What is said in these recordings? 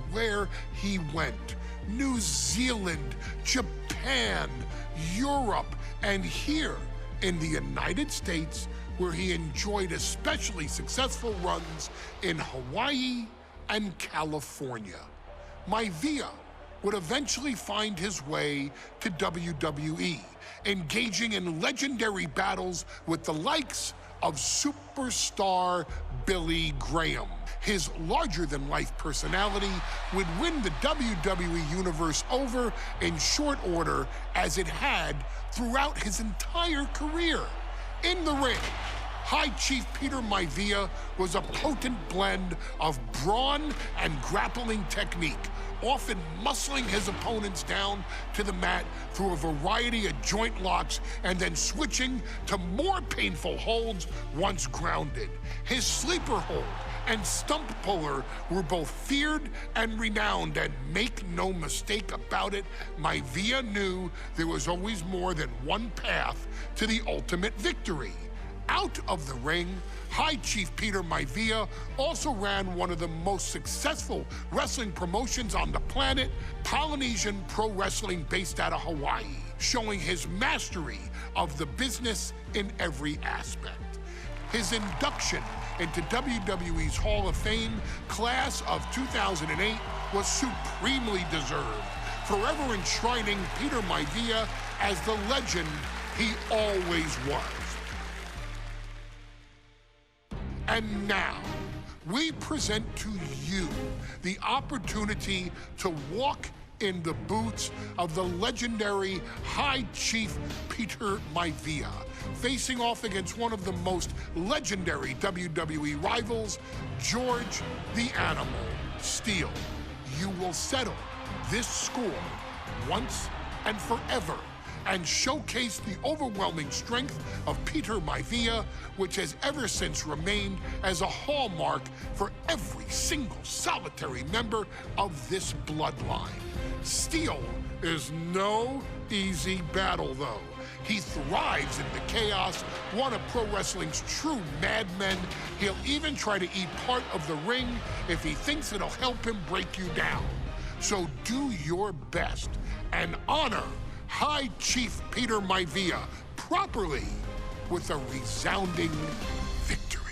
everywhere he went. New Zealand, Japan, Europe, and here in the United States, where he enjoyed especially successful runs in Hawaii and California. Maivia would eventually find his way to WWE, engaging in legendary battles with the likes of superstar Billy Graham. His larger-than-life personality would win the WWE Universe over in short order, as it had throughout his entire career. In the ring, High Chief Peter Maivia was a potent blend of brawn and grappling technique, often muscling his opponents down to the mat through a variety of joint locks and then switching to more painful holds once grounded. His sleeper hold and stump puller were both feared and renowned, and make no mistake about it, Maivia knew there was always more than one path to the ultimate victory. Out of the ring, High Chief Peter Maivia also ran one of the most successful wrestling promotions on the planet, Polynesian Pro Wrestling, based out of Hawaii, showing his mastery of the business in every aspect. His induction into WWE's Hall of Fame class of 2008 was supremely deserved, forever enshrining Peter Maivia as the legend he always was. And now, we present to you the opportunity to walk in the boots of the legendary High Chief Peter Maivia, facing off against one of the most legendary WWE rivals, George the Animal Steele. You will settle this score once and forever, and showcase the overwhelming strength of Peter Maivia, which has ever since remained as a hallmark for every single solitary member of this bloodline. Steele is no easy battle, though. He thrives in the chaos, one of pro wrestling's true madmen. He'll even try to eat part of the ring if he thinks it'll help him break you down. So do your best and honor High Chief Peter Maivia properly with a resounding victory.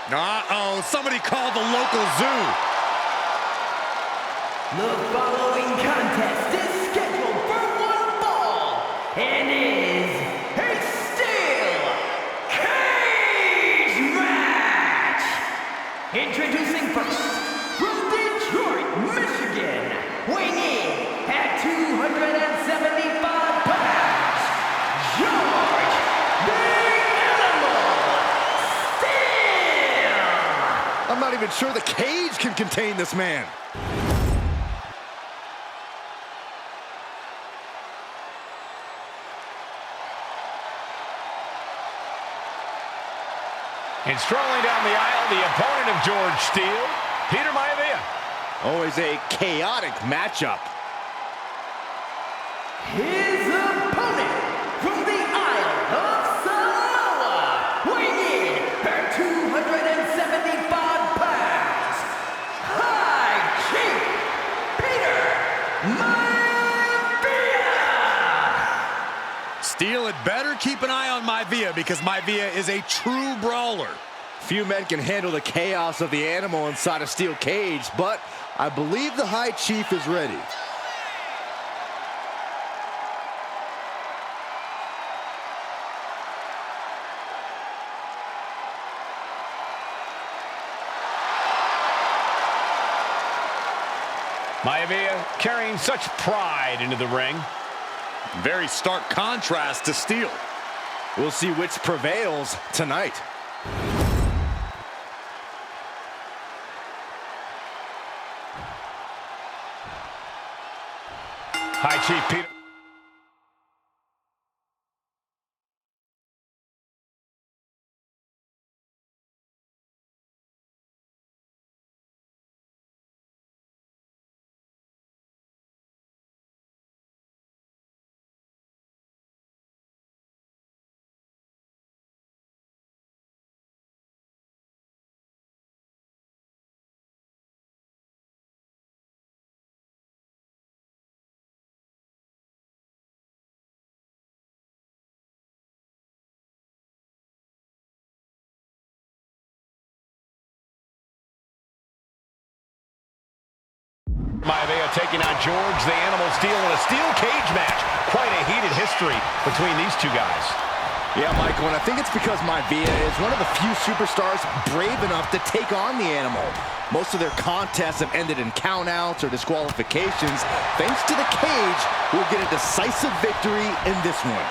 Uh-oh, somebody called the local zoo. The following contest is scheduled for one fall and is a steel cage match. Introducing first, from Detroit, Michigan, weighing in at 275 pounds, George the Animal Steele. I'm not even sure the cage can contain this man. And strolling down the aisle, the opponent of George Steele, Peter Maivia. Always a chaotic matchup. His opponent from the Isle of Samoa, weighing in at 275 pounds, High Chief Peter Maivia. Steele had better keep an eye on Maivia, because Maivia is a true brawler. Few men can handle the chaos of the animal inside a steel cage, but I believe the High Chief is ready. Maivia carrying such pride into the ring. Very stark contrast to Steele. We'll see which prevails tonight. High Chief Peter. Maivia taking on George the Animal Steel in a steel cage match. Quite a heated history between these two guys. Yeah, Michael, and I think it's because Maivia is one of the few superstars brave enough to take on the Animal. Most of their contests have ended in countouts or disqualifications. Thanks to the cage, we'll get a decisive victory in this one.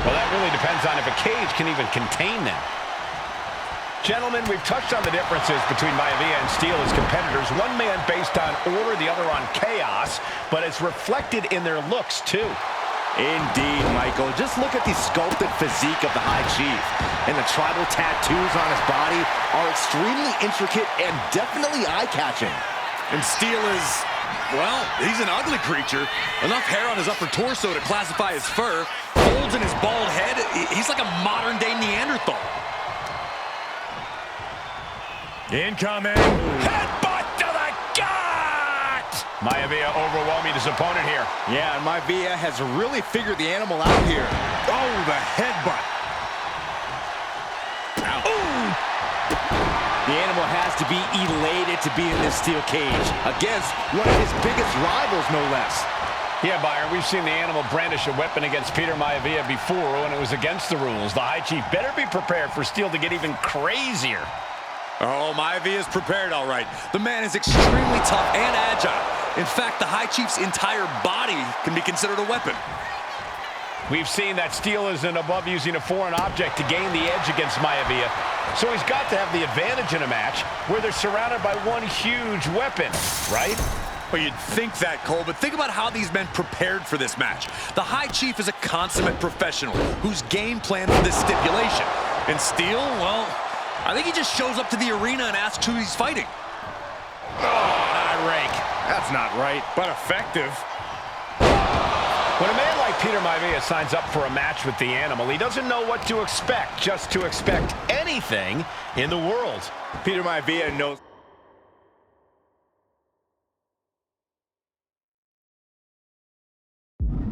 Well, that really depends on if a cage can even contain them. Gentlemen, we've touched on the differences between Maivia and Steel as competitors. One man based on order, the other on chaos, but it's reflected in their looks, too. Indeed, Michael. Just look at the sculpted physique of the High Chief. And the tribal tattoos on his body are extremely intricate and definitely eye-catching. And Steel is, well, he's an ugly creature. Enough hair on his upper torso to classify as fur. Folds in his bald head. He's like a modern-day Neanderthal. Incoming. Headbutt to the gut! Maivia overwhelming his opponent here. Yeah, and Maivia has really figured the Animal out here. Oh, the headbutt. The Animal has to be elated to be in this steel cage against one of his biggest rivals, no less. Yeah, Byron, we've seen the Animal brandish a weapon against Peter Maivia before when it was against the rules. The High Chief better be prepared for Steel to get even crazier. Oh, Maivia is prepared, all right. The man is extremely tough and agile. In fact, the High Chief's entire body can be considered a weapon. We've seen that Steel isn't above using a foreign object to gain the edge against Maivia. So he's got to have the advantage in a match where they're surrounded by one huge weapon, right? Well, you'd think that, Cole, but think about how these men prepared for this match. The High Chief is a consummate professional who's game planned for this stipulation. And Steel, well, I think he just shows up to the arena and asks who he's fighting. Oh, high rake. That's not right, but effective. When a man like Peter Maivia signs up for a match with the Animal, he doesn't know what to expect, just to expect anything in the world. Peter Maivia knows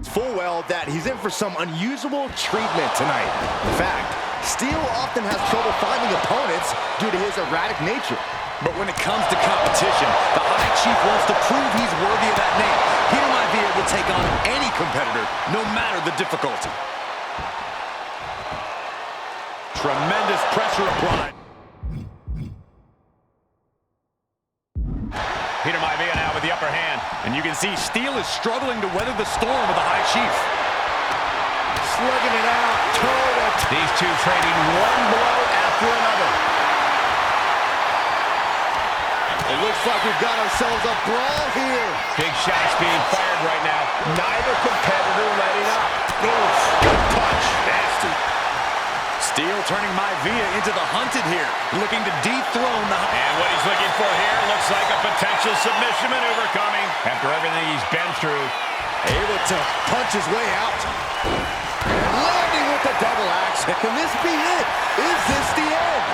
full well that he's in for some unusual treatment tonight. In fact, Steel often has trouble finding opponents due to his erratic nature. But when it comes to competition, the High Chief wants to prove he's worthy of that name. Peter Maivia will take on any competitor, no matter the difficulty. Tremendous pressure applied. Peter Maivia now with the upper hand. And you can see Steel is struggling to weather the storm with the High Chief. Slugging it out, toe-to-toe. These two trading one blow after another. It looks like we've got ourselves a brawl here. Big shots being fired right now. Neither competitor letting up. Good punch. Nasty. Steel turning Maivia into the hunted here, looking to dethrone the... And what he's looking for here looks like a potential submission maneuver coming. After everything he's been through. Able to punch his way out. And landing with the double axe. Can this be it? Is this the end?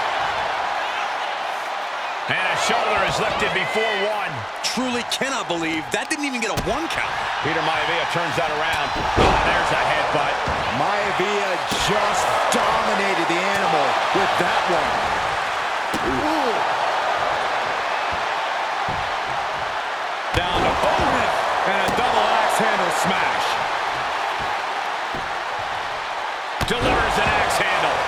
And a shoulder is lifted before one. Truly cannot believe that didn't even get a one count. Peter Maivia turns that around. Oh, there's a headbutt. Maivia just dominated the Animal with that one. Ooh. Down to opponent and a double axe handle smash. Delivers an axe handle.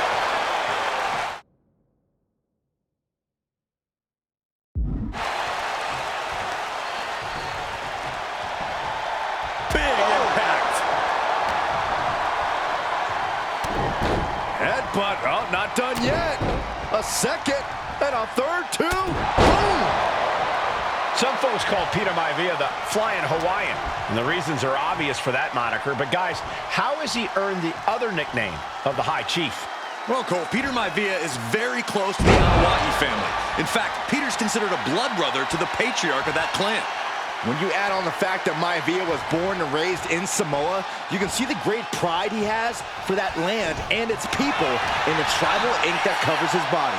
Big impact. Headbutt. Oh, not done yet. A second and a third, too. Boom. Some folks call Peter Maivia the Flying Hawaiian, and the reasons are obvious for that moniker. But guys, how has he earned the other nickname of the High Chief? Well, Cole, Peter Maivia is very close to the Anoa'i family. In fact, Peter's considered a blood brother to the patriarch of that clan. When you add on the fact that Maivia was born and raised in Samoa, you can see the great pride he has for that land and its people in the tribal ink that covers his body.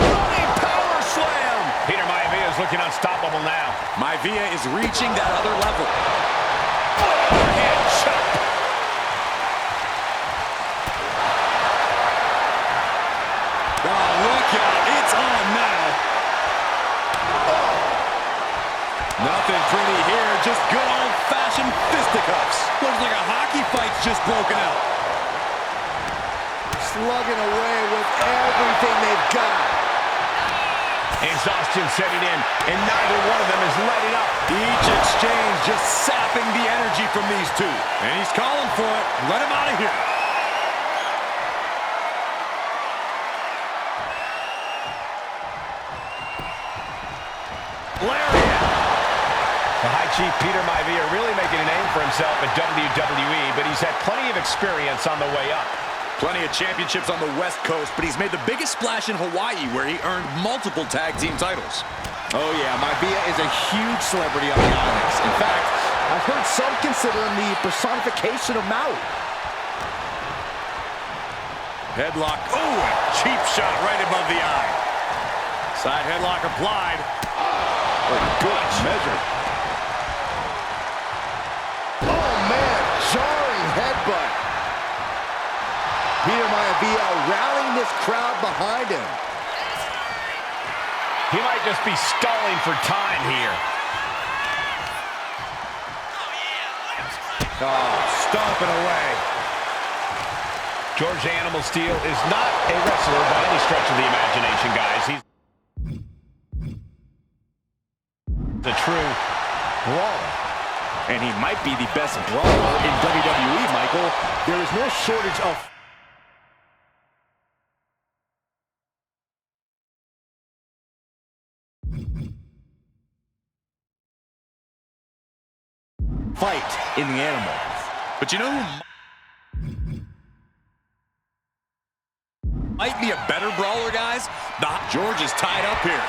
Running power slam! Peter Maivia is looking unstoppable now. Maivia is reaching that other level. Overhead chop. Oh, look out. It's on now. Nothing pretty here, just good old-fashioned fisticuffs. Looks like a hockey fight's just broken out. Slugging away with everything they've got. Exhaustion setting in, and neither one of them is letting up. Each exchange just sapping the energy from these two. And he's calling for it. Let him out of here. Lariat. The High Chief Peter Maivia really making a name for himself in WWE, but he's had plenty of experience on the way up. Plenty of championships on the West Coast, but he's made the biggest splash in Hawaii, where he earned multiple tag team titles. Oh yeah, Maivia is a huge celebrity on the Onyx. In fact, I've heard some consider him the personification of Maui. Headlock. Oh, a cheap shot right above the eye. Side headlock applied. Oh, good measure. Oh man, jarring headbutt. Peter Maivia rallying this crowd behind him. He might just be stalling for time here. Oh, stomping away. George Animal Steel is not a wrestler by any stretch of the imagination, guys. He's a true brawler. And he might be the best brawler in WWE, Michael. There is no shortage of fight in the Animal. But you know who might be a better brawler, guys? George is tied up here.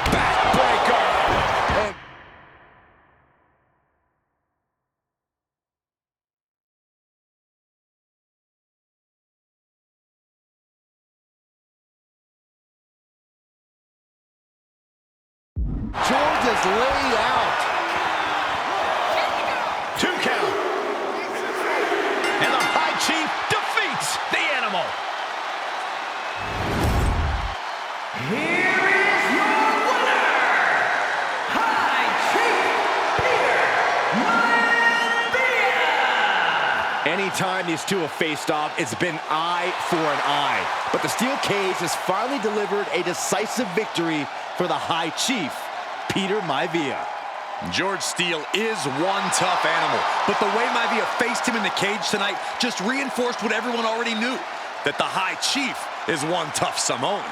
Backbreaker. George is laid out. 2 count. And the High Chief defeats the Animal. Here is your winner, High Chief Peter Maivia. Anytime these two have faced off, it's been eye for an eye. But the steel cage has finally delivered a decisive victory for the High Chief, Peter Maivia. George Steele is one tough animal, but the way Maivia faced him in the cage tonight just reinforced what everyone already knew, that the High Chief is one tough Samoan.